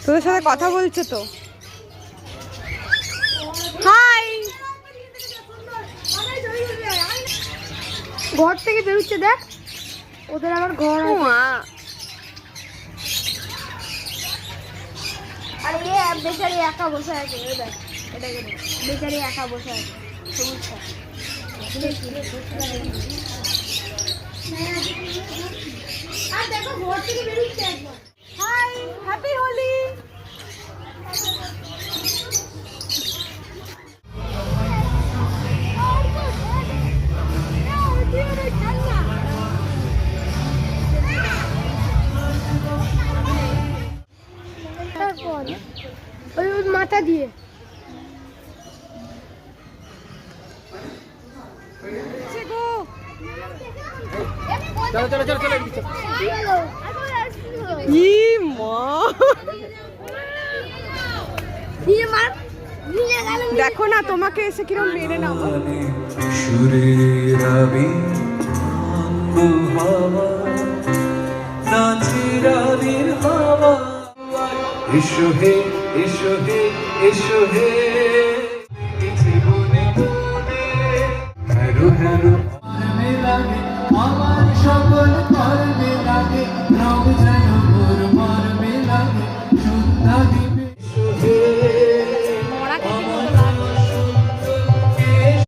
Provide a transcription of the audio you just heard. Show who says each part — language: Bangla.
Speaker 1: তোদের সাথে কথা বলছে তো। হাই,
Speaker 2: ঘর থেকে বেরোচ্ছে দেখ, ওদের আবার ঘর আছে। আর বেচারি একা বসে আছে, দেখ এটাকে বেচারি একা বসে আছে। আর দেখো ঘর থেকে বেরোচ্ছে একবার।
Speaker 1: Hi, happy Holi.
Speaker 2: ওই মাথা দিয়ে
Speaker 1: দেখো না তোমাকে এসে কিরম মেরে নাও।
Speaker 3: এসো হে এসো হে এসো হে জীবনে মনে হ্যারো হ্যারো